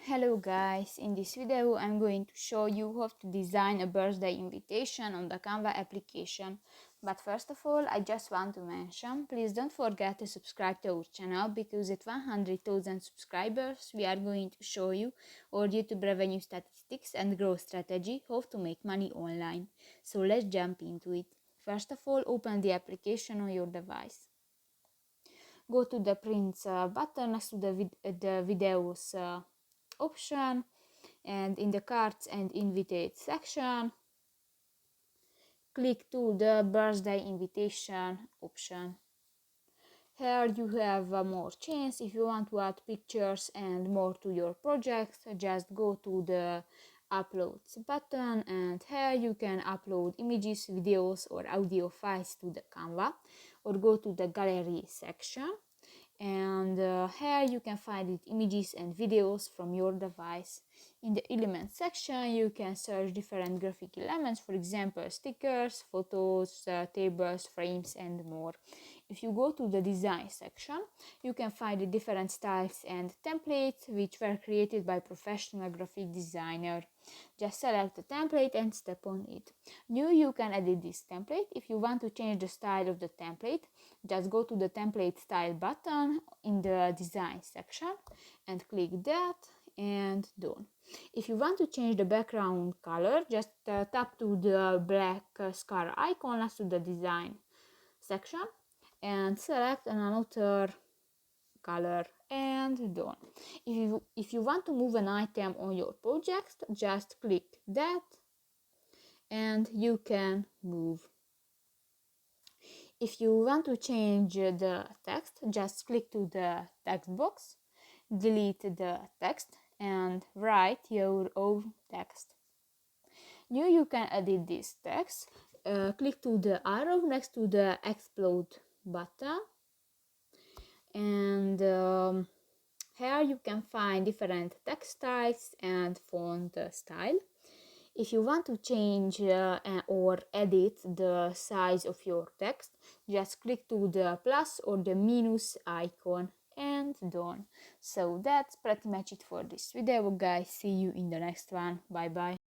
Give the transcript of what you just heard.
Hello guys, in this video I'm going to show you how to design a birthday invitation on the Canva application. But first of all, I just want to mention, please don't forget to subscribe to our channel, because at 100,000 subscribers we are going to show you our YouTube revenue statistics and growth strategy, how to make money online. So let's jump into it. First of all, open the application on your device. Go to the print button next to the videos option, and in the cards and invite section click to the birthday invitation option. Here you have more chance. If you want to add pictures and more to your project, just go to the uploads button, and here you can upload images, videos or audio files to the Canva, or go to the gallery section, and here you can find it images and videos from your device. In the elements section you can search different graphic elements, for example stickers, photos, tables, frames and more. If you go to the design section, you can find the different styles and templates which were created by professional graphic designer. Just select the template and step on it. Now you can edit this template. If you want to change the style of the template, just go to the template style button in the design section and click that and done. If you want to change the background color, just tap to the black square icon next to the design section and select another color and done. If you want to move an item on your project, just click that and you can move. If you want to change the text, just click to the text box, delete the text and write your own text. Now you can edit this text. Click to the arrow next to the explode button, and here you can find different text styles and font style. If you want to change or edit the size of your text, just click to the plus or the minus icon and done. So that's pretty much it for this video, guys. See you in the next one. Bye bye.